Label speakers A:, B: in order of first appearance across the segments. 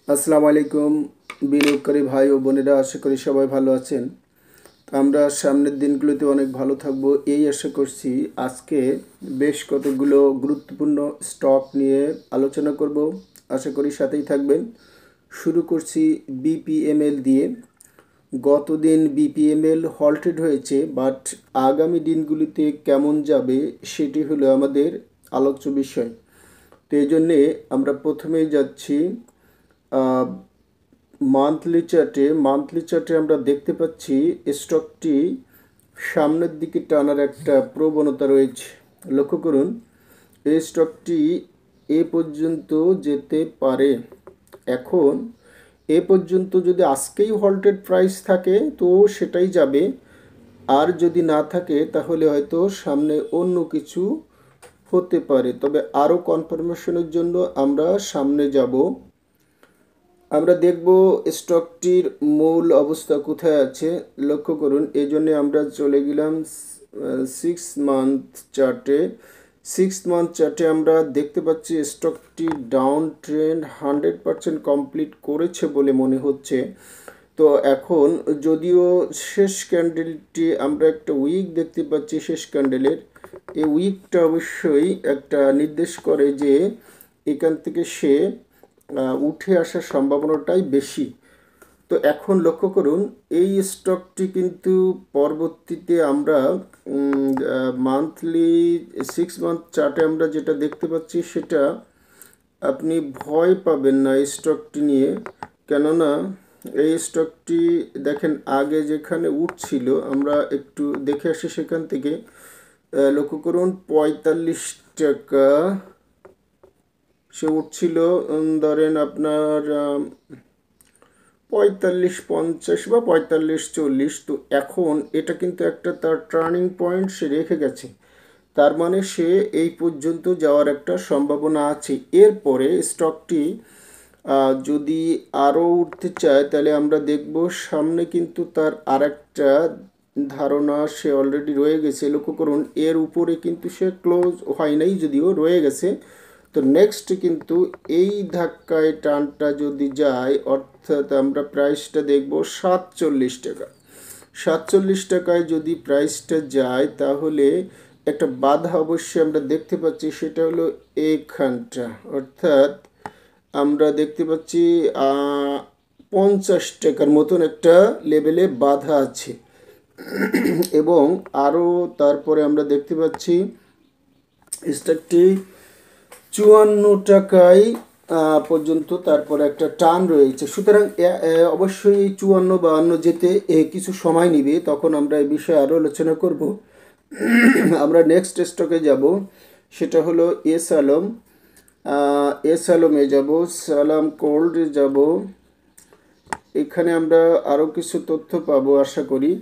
A: আসসালামু আলাইকুম বিনিয়োগকারী ভাই ও বোনেরা, আশা করি সবাই ভালো আছেন। আমরা সামনের দিনগুলোতে অনেক ভালো থাকব এই আশা করছি। আজকে বেশ কতগুলো গুরুত্বপূর্ণ স্টক নিয়ে আলোচনা করব, আশা করি সাথেই থাকবেন। শুরু করছি বিপিএমএল দিয়ে। গতদিন বিপিএমএল হল্টেড হয়েছে, বাট আগামী দিনগুলিতে কেমন যাবে সেটি হলো আমাদের আলোচ্য বিষয়। তো এই জন্যে আমরা প্রথমেই যাচ্ছি মান্থলি চার্টে আমরা দেখতে পাচ্ছি স্টকটি সামনের দিকে টানার একটা প্রবণতা রয়েছে। লক্ষ্য করুন, এই স্টকটি এ পর্যন্ত যেতে পারে। এখন এ পর্যন্ত যদি আজকেই হল্টেড প্রাইস থাকে তো সেটাই যাবে, আর যদি না থাকে তাহলে হয়তো সামনে অন্য কিছু হতে পারে। তবে আরও কনফার্মেশনের জন্য আমরা সামনে যাব। আমরা দেখব স্টকটির মূল অবস্থা কোথায় আছে। লক্ষ্য করুন, এই জন্যে আমরা চলে গেলাম 6 মান্থ চার্টে। 6 মান্থ চার্টে আমরা দেখতে পাচ্ছি স্টকটি ডাউন ট্রেন্ড 100% কমপ্লিট করেছে বলে মনে হচ্ছে। তো এখন যদিও শেষ ক্যান্ডেলটি আমরা একটা উইক দেখতে পাচ্ছি, শেষ ক্যান্ডেলের এই উইকটা অবশ্যই একটা নির্দেশ করে যে এখান থেকে সে উঠে আসার সম্ভাবনাটাই বেশি। তো এখন লক্ষ্য করুন, এই স্টকটি কিন্তু পরবর্তীতে আমরা মান্থলি 6 মান্থ চার্টে আমরা যেটা দেখতে পাচ্ছি সেটা আপনি ভয় পাবেন না এই স্টকটি নিয়ে। কেননা এই স্টকটি দেখেন আগে যেখানে উঠছিল, আমরা একটু দেখে আসি সেখান থেকে। লক্ষ্য করুন, 45 টাকা সে উঠছিল, ধরেন আপনার 45.50 বা 45.40। তো এখন এটা কিন্তু একটা তার টার্নিং পয়েন্ট সে রেখে গেছে, তার মানে সে এই পর্যন্ত যাওয়ার একটা সম্ভাবনা আছে। এরপরে স্টকটি যদি আরও উঠতে চায় তাহলে আমরা দেখব সামনে কিন্তু তার আরেকটা ধারণা সে অলরেডি রয়ে গেছে। লক্ষ্য করুন, এর উপরে কিন্তু সে ক্লোজ হয় নাই, যদিও রয়ে গেছে। তো নেক্সট কিন্তু এই ধাক্কায় টানটা যদি যায়, অর্থাৎ আমরা প্রাইসটা দেখব 47 টাকা। 47 টাকায় যদি প্রাইসটা যায় তাহলে একটা বাধা অবশ্যই আমরা দেখতে পাচ্ছি, সেটা হলো এইখানটা। অর্থাৎ আমরা দেখতে পাচ্ছি 50 টাকার মতন একটা লেভেলে বাধা আছে। এবং আরও তারপরে আমরা দেখতে পাচ্ছি স্টকটি 54 টাকায় পর্যন্ত তারপরে একটা টান রয়েছে। সুতরাং অবশ্যই 54-52 যেতে কিছু সময় নিবে, তখন আমরা এই বিষয়ে আরও আলোচনা করব। আমরা নেক্সট স্টকে যাব, সেটা হলো এস আলমে যাব, সালাম কোল্ডে যাব। এখানে আমরা আরও কিছু তথ্য পাবো আশা করি।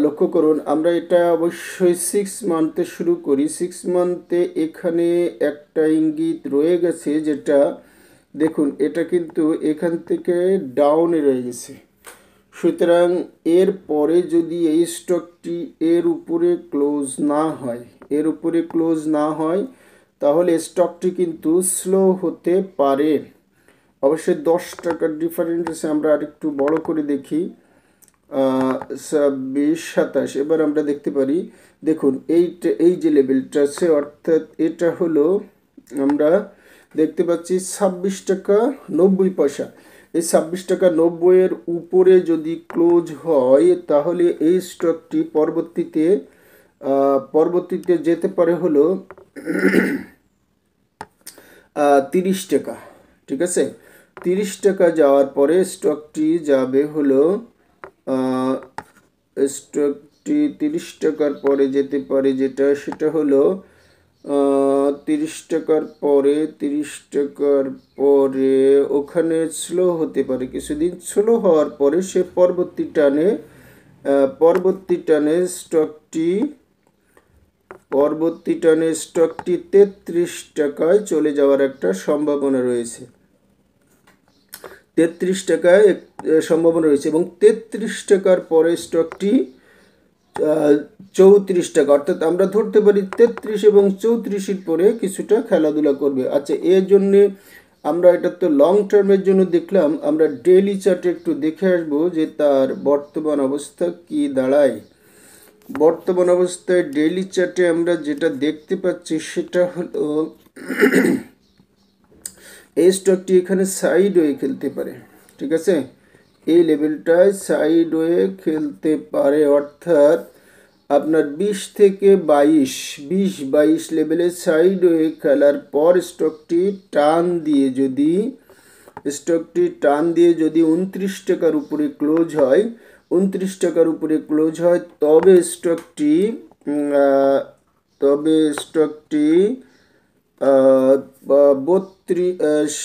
A: লক্ষ্য করুন, আমরা এটা অবশ্যই 6 মান্থে শুরু করি। 6 মান্থে এখানে একটা ইঙ্গিত রয়ে গেছে, যেটা দেখুন এটা কিন্তু এখান থেকে ডাউনে রয়ে গেছে। সুতরাং এর পরে যদি এই স্টকটি এর উপরে ক্লোজ না হয় তাহলে স্টকটি কিন্তু স্লো হতে পারে। অবশ্যই 10 টাকার ডিফারেন্স আছে। আমরা আরেকটু বড় করে দেখি, 26-27। এবার আমরা দেখতে পারি, দেখুন এই যে লেভেলটা আছে, অর্থাৎ এটা হলো আমরা দেখতে পাচ্ছি 26 টাকা 90 পয়সা। এই 26 টাকা 90-এর উপরে যদি ক্লোজ হয় তাহলে এই স্টকটি পরবর্তীতে যেতে পারে হলো 30 টাকা। ঠিক আছে, 30 টাকা যাওয়ার পরে স্টকটি যাবে হলো 30 টাকার পরে যেতে পারে, সেটা হলো 30 টাকার পরে ওখানে স্লো হতে পারে কিছুদিন। স্লো হওয়ার পরে সে পরবর্তী টানে স্টকটি 33 টাকায় চলে যাওয়ার একটা সম্ভাবনা রয়েছে। 33 টাকায় সম্ভাবনা রয়েছে, এবং 33 টাকার পরে স্টকটি 34 টাকা, অর্থাৎ আমরা ধরতে পারি 33 এবং 34-এর পরে কিছুটা খেলাধুলা করবে। আচ্ছা, এর জন্যে আমরা এটা তো লং টার্মের জন্য দেখলাম, আমরা ডেইলি চার্টে একটু দেখে আসবো যে তার বর্তমান অবস্থা কি দাঁড়ায়। বর্তমান অবস্থায় ডেইলি চার্টে আমরা যেটা দেখতে পাচ্ছি সেটা হলো এই স্টকটি এখানে সাইড ওয়ে খেলতে পারে, ঠিক আছে, এই লেভেলটায় সাইড ওয়ে খেলতে পারে, অর্থাৎ আপনার 20 থেকে 22 লেভেলে সাইড ওয়ে খেলার পর স্টকটি টান দিয়ে যদি 29 টাকার উপরে ক্লোজ হয়, 29 টাকার উপরে ক্লোজ হয়, তবে স্টকটি 32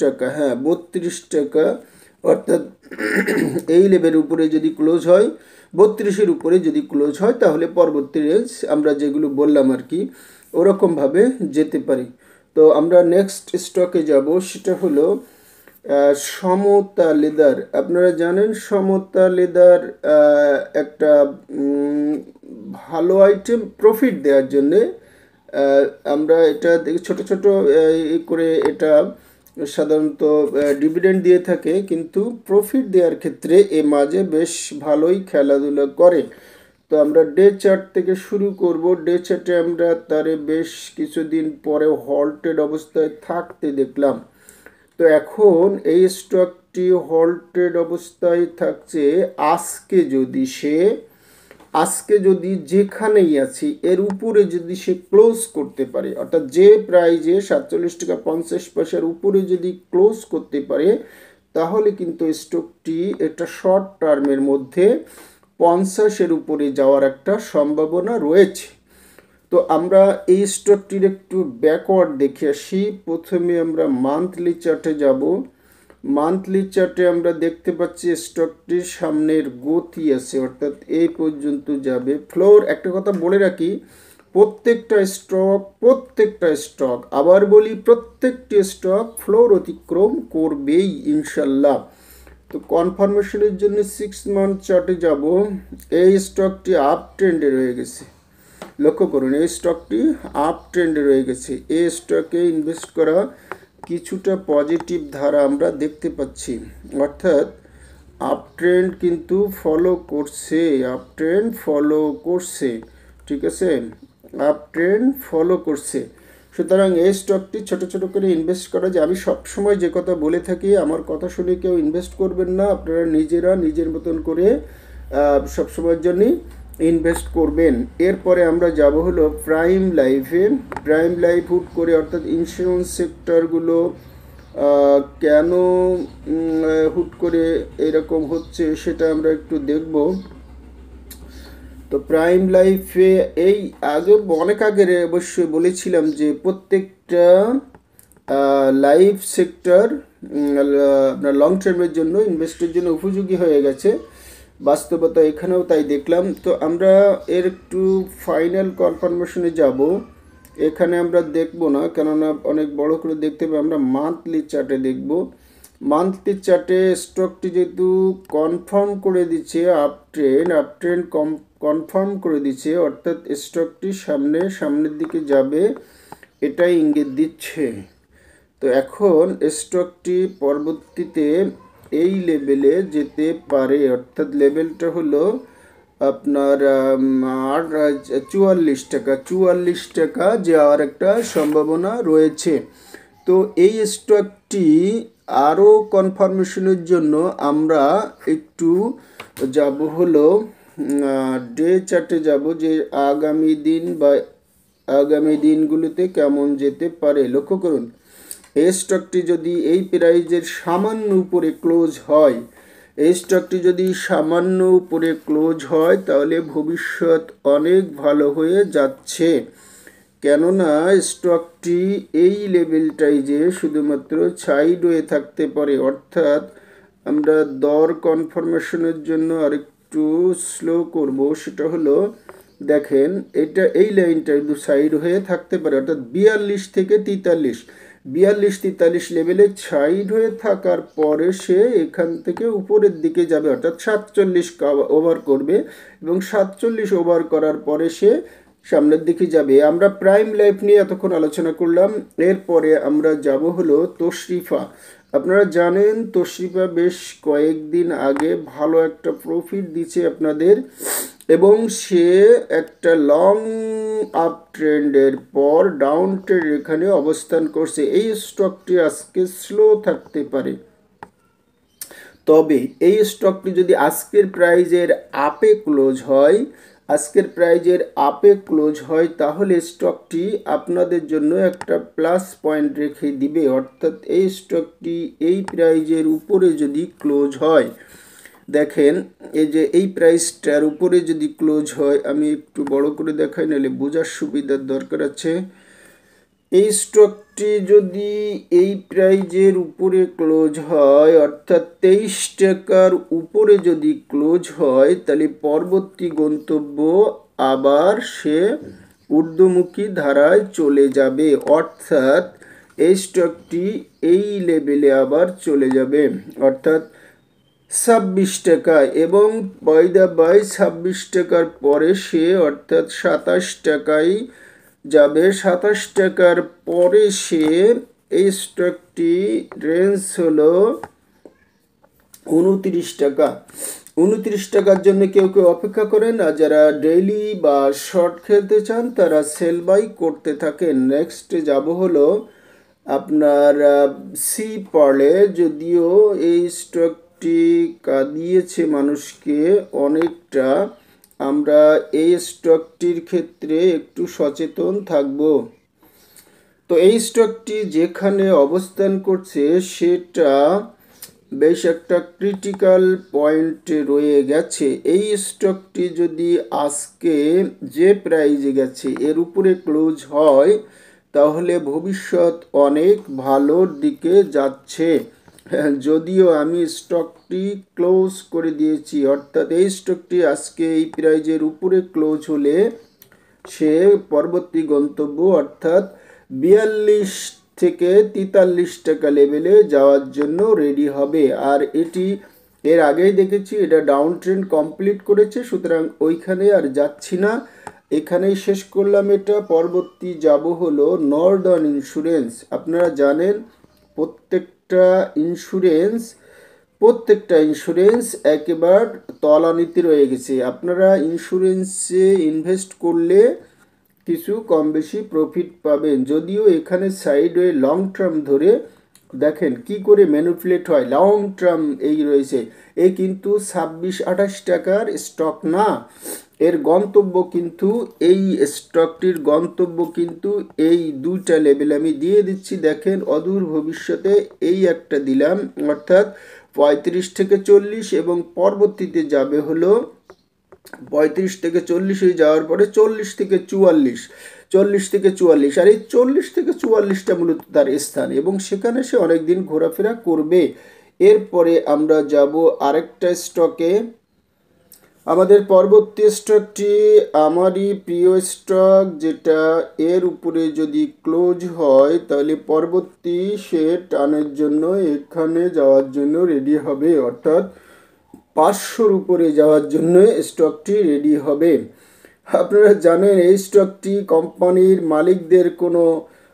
A: টাকা, হ্যাঁ 32 টাকা, অর্থাৎ এই লেভেলের উপরে যদি ক্লোজ হয়, 32-এর উপরে যদি ক্লোজ হয়, তাহলে পরবর্তী রেঞ্জ আমরা যেগুলো বললাম আর কি ওরকমভাবে যেতে পারি। তো আমরা নেক্সট স্টকে যাব, সেটা হলো সমতা লেদার। আপনারা জানেন সমতা লেদার একটা ভালো আইটেম প্রফিট দেওয়ার জন্যে আমরা এটা ছোট ছোট করে এটা সাধারণত ডিভিডেন্ড দিয়ে থাকে, কিন্তু প্রফিট দেওয়ার ক্ষেত্রে এ মাঝে বেশ ভালোই খেলাধুলা করে। তো আমরা ডে চার্ট থেকে শুরু করব। ডে চার্টে আমরা তারে বেশ কিছুদিন পরে হল্টেড অবস্থায় থাকতে দেখলাম। তো এখন এই স্টকটি হল্টেড অবস্থায় থাকছে। আজকে যদি যেখানেই আছি এর উপরে যদি সে ক্লোজ করতে পারে, অর্থাৎ যে প্রাইজে 47 টাকা 50 পয়সার উপরে যদি ক্লোজ করতে পারে, তাহলে কিন্তু স্টকটি একটা শর্ট টার্মের মধ্যে 50-এর উপরে যাওয়ার একটা সম্ভাবনা রয়েছে। তো আমরা এই স্টকটির একটু ব্যাকওয়ার্ড দেখে আসি। প্রথমে আমরা মান্থলি চার্টে যাব। মান্থলি চার্টে আমরা দেখতে পাচ্ছি স্টকটির সামনের গতি আছে, অর্থাৎ এই পর্যন্ত যাবে। ফ্লোর, একটা কথা বলে রাখি, প্রত্যেকটা স্টক আবার বলি, প্রত্যেকটি স্টক ফ্লোর অতিক্রম করবেই ইনশাল্লাহ। তো কনফার্মেশনের জন্য 6 মান্থ চার্টে যাব। এই স্টকটি আপ ট্রেন্ডে রয়ে গেছে, লক্ষ্য করুন এই স্টকটি আপ ট্রেন্ডে রয়ে গেছে। এই স্টকে ইনভেস্ট করা কিছুটা পজিটিভ ধারা আমরা দেখতে পাচ্ছি, অর্থাৎ আপ ট্রেন্ড কিন্তু ফলো করছে, ঠিক আছে, আপ ট্রেন্ড ফলো করছে। সুতরাং এই স্টকটি ছোট ছোট করে ইনভেস্ট করা যায়। আমি সবসময় যে কথা বলে থাকি, আমার কথা শুনে কেউ ইনভেস্ট করবেন না, আপনারা নিজের মতন করে সবসময়ের জন্যই ইনভেস্ট করবেন। এরপরে আমরা যাব হলো প্রাইম লাইফ হুট করে, অর্থাৎ ইন্স্যুরেন্স সেক্টরগুলো কেন হুট করে এরকম হচ্ছে সেটা আমরা একটু দেখব। তো প্রাইম লাইফে এই অনেক আগে অবশ্যই বলেছিলাম যে প্রত্যেকটা লাইফ সেক্টর আপনার লং টার্মের জন্য ইনভেস্টের জন্য উপযোগী হয়ে গেছে। বাস্তবতা এখানেও তাই দেখলাম। তো আমরা এর একটু ফাইনাল কনফার্মেশনে যাব। এখানে আমরা দেখব না, কেননা অনেক বড় করে দেখতে হবে, আমরা মান্থলি চার্টে দেখব। মান্থলি চার্টে স্টকটি যেহেতু কনফার্ম করে দিচ্ছে আপ ট্রেন্ড কনফার্ম করে দিচ্ছে, অর্থাৎ স্টকটি সামনের দিকে যাবে, এটাই ইঙ্গিত দিচ্ছে। তো এখন স্টকটি পরবর্তীতে এই লেভেলে যেতে পারে, অর্থাৎ লেভেলটা হলো আপনার 44 টাকা যাওয়ার একটা সম্ভাবনা রয়েছে। তো এই স্টকটি আরও কনফার্মেশনের জন্য আমরা একটু যাব হলো ডে চার্টে যাব, যে আগামী দিনগুলোতে কেমন যেতে পারে। লক্ষ্য করুন এই স্টকটি যদি এই প্রাইজের সামান্য উপরে ক্লোজ হয়, তাহলে ভবিষ্যৎ অনেক ভালো হয়ে যাচ্ছে, কেননা স্টকটি এই লেভেলটাই যে শুধুমাত্র সাইড হয়ে থাকতে পারে। অর্থাৎ আমরা দর কনফার্মেশনের জন্য আরেকটু স্লো করব, সেটা হলো দেখেন এই লাইনটা একটু সাইড হয়ে থাকতে পারে, অর্থাৎ 42 লেভেলে সাইড হয়ে থাকার পরে সে এখান থেকে উপরের দিকে যাবে, অর্থাৎ 47 ওভার করবে, এবং 47 ওভার করার পরে সে সামনের দিকে যাবে। আমরা প্রাইম লাইফ নিয়ে এতক্ষণ আলোচনা করলাম। এরপরে আমরা যাব হলো তশরিফা। আপনারা জানেন তশরিফা বেশ কয়েকদিন আগে ভালো একটা প্রফিট দিচ্ছে আপনাদের, এবং সে একটা লং আপ ট্রেন্ডের পর ডাউন ট্রেন্ড এখানে অবস্থান করছে। এই স্টকটি আজকে স্লো থাকতে পারে, তবে এই স্টকটি যদি আজকের প্রাইজের আপে ক্লোজ হয়, তাহলে স্টকটি আপনাদের জন্য একটা প্লাস পয়েন্ট রেখে দিবে। অর্থাৎ এই স্টকটি এই প্রাইজের উপরে যদি ক্লোজ হয়, দেখেন এই যে এই প্রাইসটার উপরে যদি ক্লোজ হয়, আমি একটু বড় করে দেখাই, নাহলে বোঝার সুবিধার দরকার আছে। এই স্টকটি যদি এই প্রাইজের উপরে ক্লোজ হয়, অর্থাৎ 23 টাকার উপরে যদি ক্লোজ হয়, তাহলে পরবর্তী গন্তব্য আবার সে ঊর্ধ্বমুখী ধারায় চলে যাবে। অর্থাৎ এই স্টকটি এই লেভেলে আবার চলে যাবে, অর্থাৎ 26 টাকা, এবং বাই 26 টাকার পরে সে অর্থাৎ 27 টাকায় যাবে। 27 টাকার পরে সে এই স্টকটি রেঞ্জ হলো 29 টাকা। 29 টাকার জন্য কেউ কেউ অপেক্ষা করেন, আর যারা ডেইলি বা শর্ট খেলতে চান তারা সেল বাই করতে থাকেন। নেক্সট যাব হলো আপনার সি পার্লে। যদিও এই স্টকটি দিয়েছে মানুষকে অনেকটা, আমরা এই স্টকটির ক্ষেত্রে একটু সচেতন থাকব। তো এই স্টকটি যেখানে অবস্থান করছে সেটা বেশ একটা ক্রিটিক্যাল পয়েন্টে রয়ে গেছে। এই স্টকটি যদি আজকে যে প্রাইজে গেছে এর উপরে ক্লোজ হয়, তাহলে ভবিষ্যৎ অনেক ভালোর দিকে যাচ্ছে। যদিও আমি স্টকটি ক্লোজ করে দিয়েছি, অর্থাৎ এই স্টকটি আজকে এই প্রাইজের উপরে ক্লোজ হলে সে পরবর্তী গন্তব্য অর্থাৎ 42 থেকে 43 টাকা লেভেলে যাওয়ার জন্য রেডি হবে। আর এটি এর আগেই দেখেছি এটা ডাউন ট্রেন্ড কমপ্লিট করেছে, সুতরাং ওইখানে আর যাচ্ছি না, এখানেই শেষ করলাম এটা। পরবর্তী যাব হলো নর্দার্ন ইন্স্যুরেন্স। আপনারা জানেন প্রত্যেকটা ইন্স্যুরেন্স একেবারে তলানিতে রয়ে গেছে। আপনারা ইন্স্যুরেন্সে ইনভেস্ট করলে কিছু কম বেশি প্রফিট পাবেন, যদিও এখানে সাইডওয়ে লং টার্ম ধরে দেখেন কি করে ম্যানিপুলেট হয়। লং টার্ম এই রয়েছে, এই কিন্তু 26-28 টাকার স্টক না, এর গন্তব্য কিন্তু এই স্টকটির গন্তব্য কিন্তু এই দুইটা লেভেল আমি দিয়ে দিচ্ছি। দেখেন অদূর ভবিষ্যতে এই একটা দিলাম, অর্থাৎ 35 থেকে 40, এবং পরবর্তীতে যাবে হলো 35 থেকে 40 হয়ে যাওয়ার পরে 40 থেকে 44, আর এই 40 থেকে 44টা মূলত তার স্থান, এবং সেখানে সে অনেকদিন ঘোরাফেরা করবে। এরপরে আমরা যাব আরেকটা স্টকে। আমাদের পরবর্তী স্টকটি আমারই প্রিয় স্টক, যেটা এর উপরে যদি ক্লোজ হয় তাহলে পরবর্তী সে টানের জন্য এখানে যাওয়ার জন্য রেডি হবে, অর্থাৎ 500-র উপরে যাওয়ার জন্য স্টকটি রেডি হবে। আপনারা জানেন এই স্টকটি কোম্পানির মালিকদের কোনো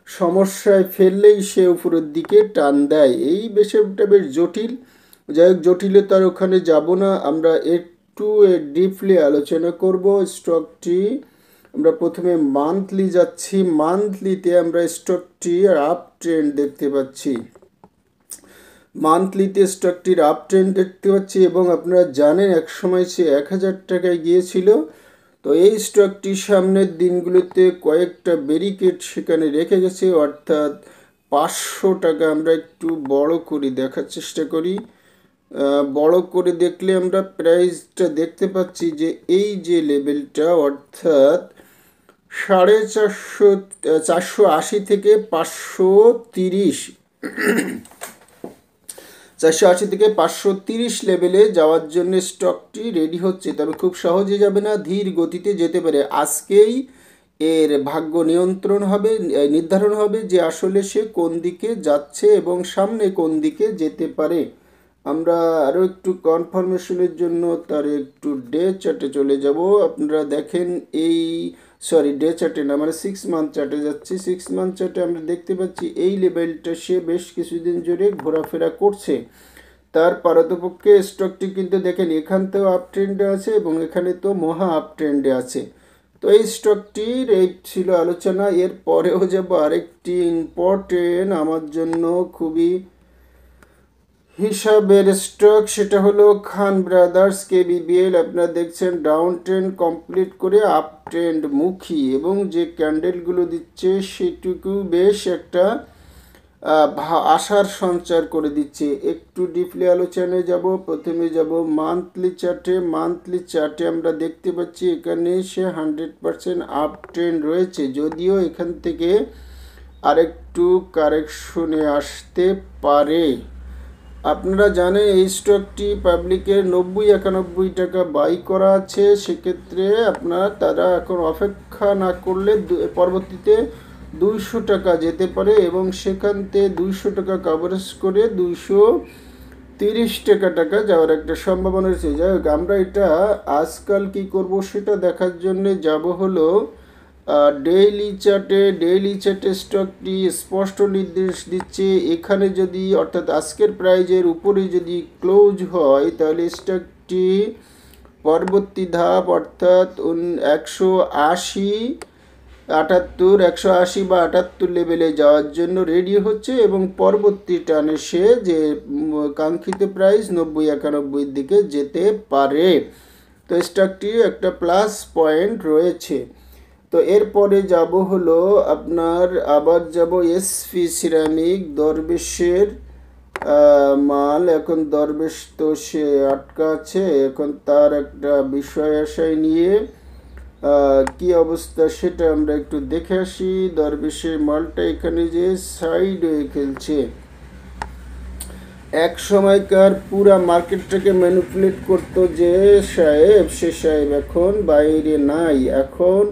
A: সমস্যায় ফেললেই সে উপরের দিকে টান দেয়। এই বিষয়টা বেশ জটিল, যাই হোক জটিলতার ওখানে যাব না, আমরা একটু ডিপলি আলোচনা করব। স্টকটি আমরা প্রথমে মান্থলি যাচ্ছি। মান্থলিতে আমরা স্টকটি আপ ট্রেন্ড দেখতে পাচ্ছি, মান্থলিতে স্টকটির আপ ট্রেন্ড দেখতে পাচ্ছি, এবং আপনারা জানেন এক সময় সে 1000 টাকায় গিয়েছিল। তো এই স্টকটি সামনের দিনগুলোতে কয়েকটা ব্যারিকেড সেখানে রেখে গেছে, অর্থাৎ 500 টাকা। আমরা একটু বড় করে দেখার চেষ্টা করি, বড় করে দেখলে আমরা প্রাইসটা দেখতে পাচ্ছি যে এই যে লেভেলটা, অর্থাৎ 480 থেকে 530, 480 থেকে 530 লেভেলে যাওয়ার জন্য স্টকটি রেডি হচ্ছে, তবে খুব সহজে যাবে না, ধীর গতিতে যেতে পারে। আজকেই এর ভাগ্য নির্ধারণ হবে যে আসলে সে কোন দিকে যাচ্ছে এবং সামনে কোন দিকে যেতে পারে। আমরা আরও একটু কনফার্মেশনের জন্য তার একটু ডে চার্টে চলে যাব। আপনারা দেখেন এই ডে চার্টে না, মানে 6 মান্থ চার্টে যাচ্ছি। 6 মান্থ চার্টে আমরা দেখতে পাচ্ছি এই লেভেলটা সে বেশ কিছুদিন জুড়ে ঘোরাফেরা করছে। তার পারতপক্ষে স্টকটি কিন্তু দেখেন এখান থেকেও আপ ট্রেন্ডে আছে এবং এখানে তো মহা আপ ট্রেন্ডে আছে। তো এই স্টকটির এই ছিল আলোচনা। এর পরেও যাব আরেকটি ইম্পর্টেন্ট আমার জন্য খুবই হিসাবের স্টক, সেটা হলো খান ব্রাদার্স কেবিবিএল। আপনারা দেখছেন ডাউন ট্রেন্ড কমপ্লিট করে আপ ট্রেন্ড মুখী এবং যে ক্যান্ডেলগুলো দিচ্ছে সেটুকু বেশ একটা আশার সঞ্চার করে দিচ্ছে। একটু ডিপলি আলোচনায় যাব। প্রথমে যাব মান্থলি চার্টে। মান্থলি চার্টে আমরা দেখতে পাচ্ছি এখানে সে 100% আপ ট্রেন্ড রয়েছে, যদিও এখান থেকে আরেকটু কারেকশনে আসতে পারে। আপনারা জানেন এই স্টকটি পাবলিকের 90-91 টাকা বাই করা আছে। সেক্ষেত্রে তারা এখন অপেক্ষা না করলে পরবর্তীতে 200 টাকা যেতে পারে এবং সেখান থেকে 200 টাকা কভারেজ করে 230 টাকা যাওয়ার একটা সম্ভাবনা রয়েছে। যাই হোক, আমরা এটা আজকাল কি করব সেটা দেখার জন্য যাব হলো ডেইলি চার্টে স্টকটি স্পষ্ট নির্দেশ দিচ্ছে এখানে যদি, অর্থাৎ আজকের প্রাইজের উপরে যদি ক্লোজ হয় তাহলে স্টকটি পরবর্তী ধাপ অর্থাৎ 180 বা 78 লেভেলে যাওয়ার জন্য রেডি হচ্ছে এবং পরবর্তী টানে সে যে কাঙ্ক্ষিত প্রাইস 90-91 দিকে যেতে পারে। তো স্টকটি একটা প্লাস পয়েন্ট রয়েছে। তো এরপরে যাব হলো আপনার আবার যাব এসপি সিরামিক, দরবেশের মাল। এখন দরবেশ তো সে আটকা আছে, এখন তার একটা বিষয় আশায় নিয়ে কি অবস্থা সেটা আমরা একটু দেখে আসি। দরবেশের মালটা এখানে যে সাইড হয়ে খেলছে, এক সময়কার পুরা মার্কেটটাকে ম্যানিপুলেট করতো যে সাহেব, সে সাহেব এখন বাইরে নাই। এখন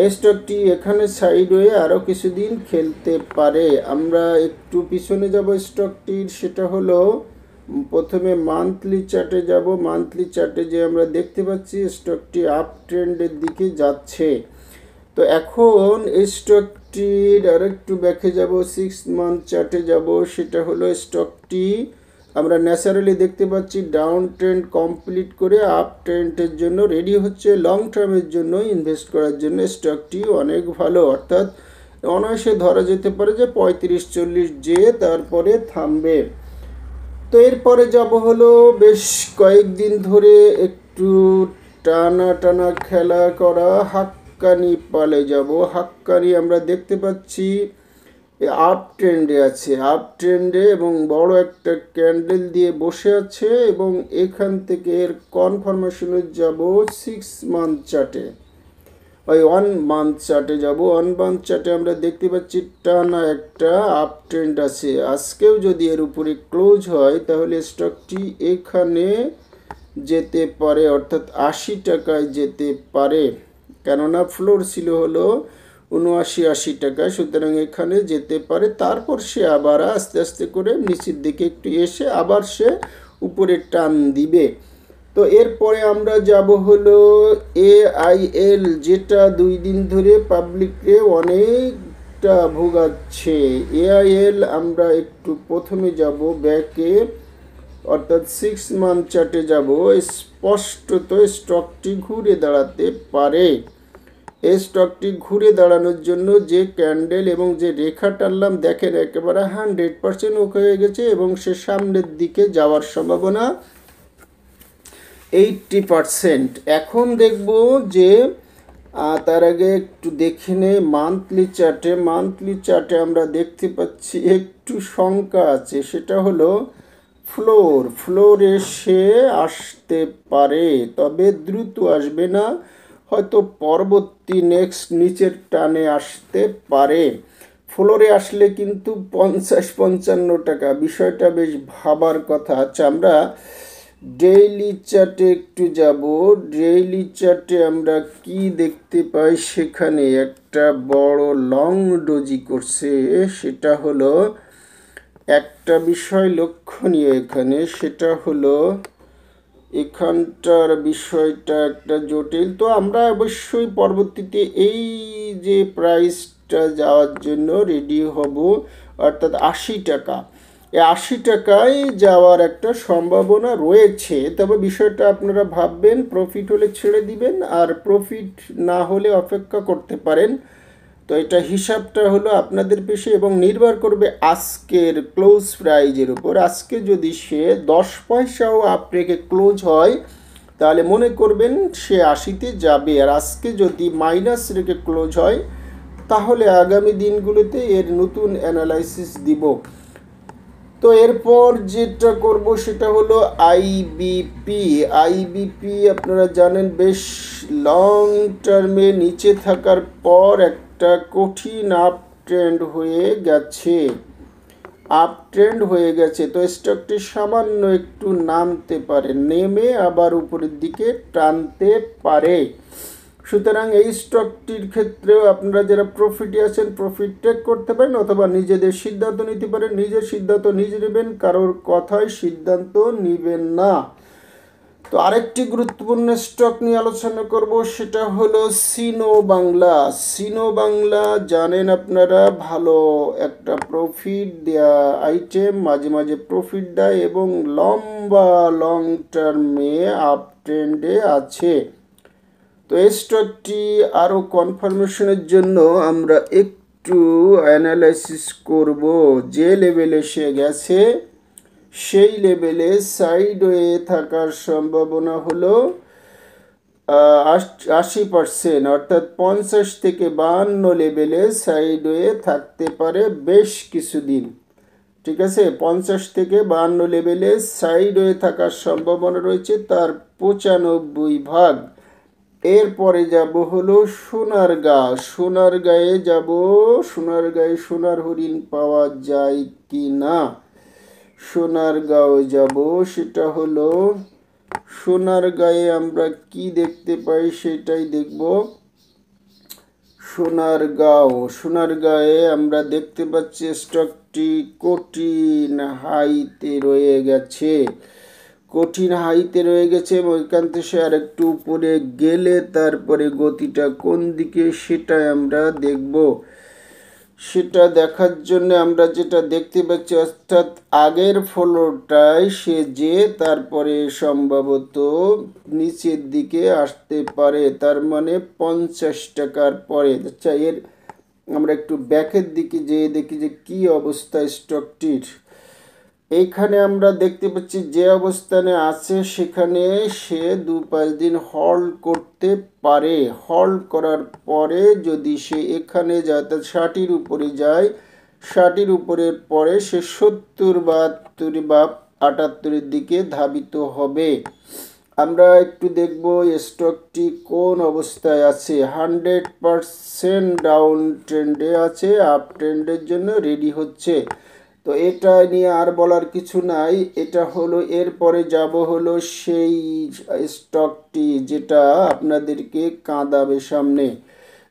A: এই স্টকটি এখানে সাইড হয়ে আরও কিছুদিন খেলতে পারে। আমরা একটু পিছনে যাব স্টকটির, সেটা হলো প্রথমে মান্থলি চার্টে যাব। মান্থলি চার্টে যে আমরা দেখতে পাচ্ছি স্টকটি আপ ট্রেন্ডের দিকে যাচ্ছে। তো এখন এই স্টকটির আরেকটু ব্যাকে যাব, 6 মান্থ চার্টে যাব। সেটা হলো স্টকটি আমরা ন্যাচারালি দেখতে পাচ্ছি ডাউন ট্রেন্ড কমপ্লিট করে আপ ট্রেন্ডের জন্য রেডি হচ্ছে, লং টার্মের জন্য ইনভেস্ট করার জন্য স্টকটি অনেক ভালো। অর্থাৎ অনায়াসে ধরা যেতে পারে যে 35-40 যে তারপরে থামবে। তো এরপরে যাব হলো বেশ কয়েকদিন ধরে একটু টানা খেলা করা হাক্কানি পালে যাব। হাক্কানি আমরা দেখতে পাচ্ছি আপ ট্রেন্ডে আছে, আপ ট্রেন্ডে এবং বড় একটা ক্যান্ডেল দিয়ে বসে আছে এবং এখান থেকে এর কনফার্মেশনে যাব 6 মান্থ চার্টে। ওই 1 মান্থ চার্টে যাব। 1 মান্থ চার্টে আমরা দেখতে পাচ্ছি টানা একটা আপ ট্রেন্ড আছে। আজকেও যদি এর উপরে ক্লোজ হয় তাহলে স্টকটি এখানে যেতে পারে, অর্থাৎ 80 টাকায় যেতে পারে, কেননা ফ্লোর ছিল হলো 79-80 টাকা। সুতরাং এখানে যেতে পারে। তারপর সে আবার আস্তে আস্তে করে নিচের দিকে একটু এসে আবার সে উপরে টান দিবে। তো এরপরে আমরা যাব হলো AIL, যেটা 2 দিন ধরে পাবলিককে অনেকটা ভোগাচ্ছে। AIL আমরা একটু প্রথমে যাব ব্যাকে, অর্থাৎ 6 মান্থ চার্টে যাব। স্পষ্টত স্টকটি ঘুরে দাঁড়াতে পারে। এই স্টকটি ঘুরে দাঁড়ানোর জন্য যে ক্যান্ডেল এবং যে রেখা টানলাম দেখেন একেবারে 100% ওকে হয়ে গেছে এবং সে সামনের দিকে যাওয়ার সম্ভাবনা 80%। এখন দেখব যে তার আগে একটু দেখে নে মান্থলি চার্টে। মান্থলি চার্টে আমরা দেখতে পাচ্ছি একটু শঙ্কা আছে, সেটা হলো ফ্লোরে সে আসতে পারে, তবে দ্রুত আসবে না, হয়তো পরবর্তী নেক্সট নিচের টানে আসতে পারে। ফ্লোরে আসলে কিন্তু 50-55 টাকা, বিষয়টা বেশ ভাবার কথা। আচ্ছা, আমরা ডেইলি চার্টে একটু যাব। ডেইলি চার্টে আমরা কি দেখতে পাই, সেখানে একটা বড় লং ডোজি করছে। সেটা হলো একটা বিষয় লক্ষ্য লক্ষণীয় এখানে সেটা হলো এখানটার বিষয়টা একটা জটিল। তো আমরা অবশ্যই পরবর্তীতে এই যে প্রাইসটা যাওয়ার জন্য রেডি হব, অর্থাৎ 80 টাকা। এই 80 টাকায় যাওয়ার একটা সম্ভাবনা রয়েছে। তবে বিষয়টা আপনারা ভাববেন, প্রফিট হলে ছেড়ে দিবেন, আর প্রফিট না হলে অপেক্ষা করতে পারেন। তো এটা হিসাবটা হলো আপনাদের পেশে এবং নির্ভর করবে আজকের ক্লোজ প্রাইজের উপর। আজকে যদি সে 10 পয়সাও আপ রেখে ক্লোজ হয় তাহলে মনে করবেন সে 80-তে যাবে, আর আজকে যদি মাইনাস রেখে ক্লোজ হয় তাহলে আগামী দিনগুলোতে এর নতুন অ্যানালাইসিস দিব। তো এরপর যেটা করব সেটা হলো আইবিপি। আইবিপি আপনারা জানেন বেশ লং টার্মে নিচে থাকার পর একটা কঠিন আপ ট্রেন্ড হয়ে গেছে, তো স্টকটি সামান্য একটু নামতে পারে, নেমে আবার উপরের দিকে টানতে পারে। সুতরাং এই স্টকটির ক্ষেত্রেও আপনারা যারা প্রফিটে আছেন প্রফিট টেক করতে পারেন, অথবা নিজেদের সিদ্ধান্ত নিতে পারেন। নিজের সিদ্ধান্ত নিজে নেবেন, কারোর কথায় সিদ্ধান্ত নেবেন না। তো আরেকটি গুরুত্বপূর্ণ স্টক নিয়ে আলোচনা করব, সেটা হলো সিনো বাংলা। সিনো বাংলা জানেন আপনারা ভালো একটা প্রফিট দেয়া আইটেম, মাঝে মাঝে প্রফিট দেয় এবং লম্বা লং টার্মে আপ ট্রেন্ডে আছে। তো এই স্টকটি আরও কনফার্মেশনের জন্য আমরা একটু অ্যানালাইসিস করব। যে লেভেলে সে গেছে সেই লেভেলে সাইড হয়ে থাকার সম্ভাবনা হলো 80%, অর্থাৎ 50 থেকে 52 লেভেলে সাইড হয়ে থাকতে পারে বেশ কিছুদিন। ঠিক আছে, 50 থেকে 52 লেভেলে সাইড হয়ে থাকার সম্ভাবনা রয়েছে তার 95%। এরপরে যাব হলো সোনারগাঁ। সোনারগাঁয়ে যাব, সোনারগাঁয়ে সোনার হরিণ পাওয়া যায় কি না। সোনারগাঁও যাব, সেটা হলো সোনারগাঁয়ে আমরা কি দেখতে পাই সেটাই দেখব। সোনারগাঁয়ে আমরা দেখতে পাচ্ছি স্টকটি কঠিন হাইতে রয়ে গেছে, এবং ওইখান থেকে আর একটু উপরে গেলে তারপরে গতিটা কোন দিকে সেটাই আমরা দেখব। সেটা দেখার জন্য আমরা যেটা দেখতে পাচ্ছি, অর্থাৎ আগের ফ্লোরটায় সে যে তারপরে সম্ভবত নিচের দিকে আসতে পারে, তার মানে 50 টাকার পরে। আচ্ছা, এর আমরা একটু ব্যাকের দিকে যেয়ে দেখি যে কি অবস্থা স্টকটির। এইখানে আমরা দেখতে পাচ্ছি যে অবস্থানে আছে সেখানে সে 2-5 দিন হোল্ড করতে পারে। হোল্ড করার পরে যদি সে এখানে যায়, তা 60-র উপরে যায়, 60-র উপরের পরে সে 70 বা 72 বা 78-এর দিকে ধাবিত হবে। আমরা একটু দেখব স্টকটি কোন অবস্থায় আছে। 100% ডাউন ট্রেন্ডে আছে, আপ ট্রেন্ডের জন্য রেডি হচ্ছে। তো এটা নিয়ে আর বলার কিছু নাই। এটা হলো, এরপরে যাব হলো সেই স্টকটি যেটা আপনাদেরকে কাঁদাবে সামনে,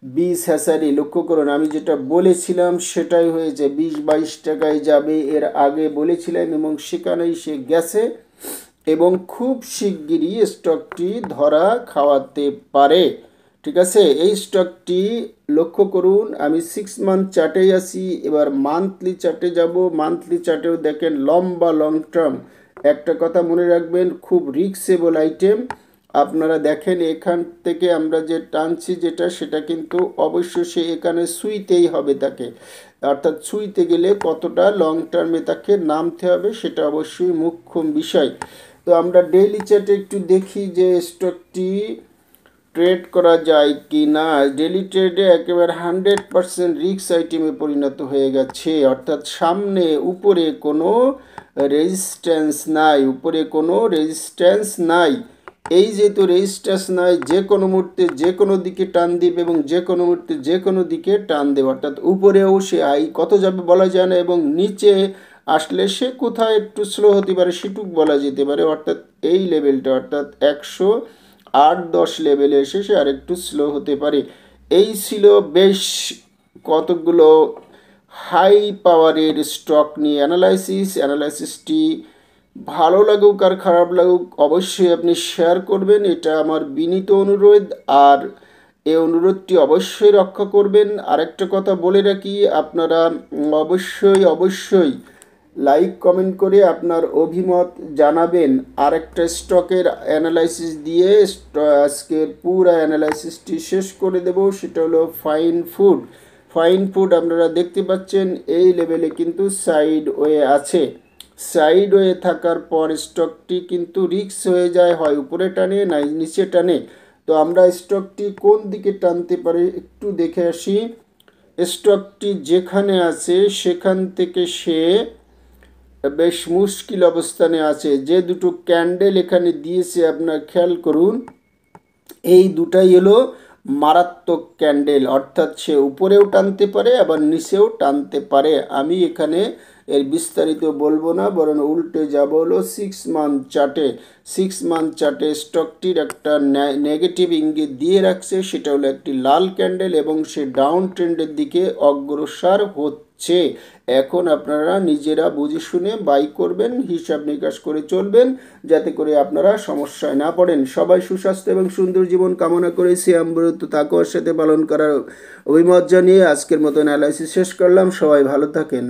A: বীজ হ্যাচারি। লক্ষ্য করুন, আমি যেটা বলেছিলাম সেটাই হয়েছে, 20-22 টাকায় যাবে এর আগে বলেছিলাম, এবং সেখানেই সে গেছে এবং খুব শিগগিরই স্টকটি ধরা খাওয়াতে পারে। ঠিক আছে, এই স্টকটি লক্ষ্য করুন, আমি 6 মান্থ চার্টেই আছি, এবার মান্থলি চার্টে যাব। মান্থলি চার্টেও দেখেন লম্বা লং টার্ম। একটা কথা মনে রাখবেন, খুব রিস্কেবল আইটেম। আপনারা দেখেন এখান থেকে আমরা যে টানছি যেটা, সেটা কিন্তু অবশ্যই সে এখানে ছুঁইতেই হবে তাকে, অর্থাৎ ছুঁইতে গেলে কতটা লং টার্মে তাকে নামতে হবে সেটা অবশ্যই মুখ্য বিষয়। তো আমরা ডেইলি চার্টে একটু দেখি যে স্টকটি ট্রেড করা যায় কি না। ডেলি ট্রেডে একেবারে 100% রিস্ক আইটেমে পরিণত হয়ে গেছে, অর্থাৎ সামনে উপরে কোনো রেজিস্ট্যান্স নাই। এই যেহেতু রেজিস্ট্যান্স নাই, যে কোনো মুহূর্তে যে কোনো দিকে টান দিবে এবং যে কোনো মুহূর্তে যে কোনো দিকে টান দেবে, অর্থাৎ উপরেও সে হাই কত যাবে বলা যায় না, এবং নিচে আসলে সে কোথায় একটু স্লো হতে পারে সেটুক বলা যেতে পারে। অর্থাৎ এই লেভেলটা, অর্থাৎ 108-10 লেভেলে এসে সে আর একটু স্লো হতে পারে। এই ছিল বেশ কতগুলো হাই পাওয়ারের স্টক নিয়ে অ্যানালাইসিসটি ভালো লাগুক আর খারাপ লাগুক অবশ্যই আপনি শেয়ার করবেন, এটা আমার বিনীত অনুরোধ। আর এই অনুরোধটি অবশ্যই রক্ষা করবেন। আরেকটা কথা বলে রাখি, আপনারা অবশ্যই অবশ্যই লাইক কমেন্ট করে আপনার অভিমত জানাবেন। আরেকটা স্টকের অ্যানালাইসিস দিয়ে আজকের পুরো অ্যানালাইসিসটি শেষ করে দেব, সেটা হলো ফাইন ফুড। ফাইন ফুড আপনারা দেখতে পাচ্ছেন এই লেভেলে কিন্তু সাইড ওয়ে আছে। সাইড ওয়ে থাকার পর স্টকটি কিন্তু রিস্ক হয়ে যায়, হয় উপরে টানে না নিচে টানে। তো আমরা স্টকটি কোন দিকে টানতে পারি একটু দেখে আসি। স্টকটি যেখানে আছে সেখান থেকে সে বেশ মুশকিল অবস্থানে আছে। যে দুটো ক্যান্ডেল এখানে দিয়েছে আপনার খেয়াল করুন, এই দুটাই হলো মারাত্মক ক্যান্ডেল, অর্থাৎ সে উপরেও টানতে পারে আবার নিচেও টানতে পারে। আমি এখানে এর বিস্তারিত বলবো না, বরং উল্টে যাব হলো 6 মান্থ চার্টে। 6 মান্থ চার্টে স্টকটির একটা নেগেটিভ ইঙ্গিত দিয়ে রাখছে, সেটা হলো একটি লাল ক্যান্ডেল এবং সে ডাউন ট্রেন্ডের দিকে অগ্রসর হচ্ছে। এখন আপনারা নিজেরা বুঝে শুনে বাই করবেন, হিসাব নিকাশ করে চলবেন, যাতে করে আপনারা সমস্যায় না পড়েন। সবাই সুস্বাস্থ্য এবং সুন্দর জীবন কামনা করেছি আমব্রত তাকওয়ার সাথে পালন করার অভিমত জানিয়ে আজকের মতো অ্যানালাইসিস শেষ করলাম। সবাই ভালো থাকেন।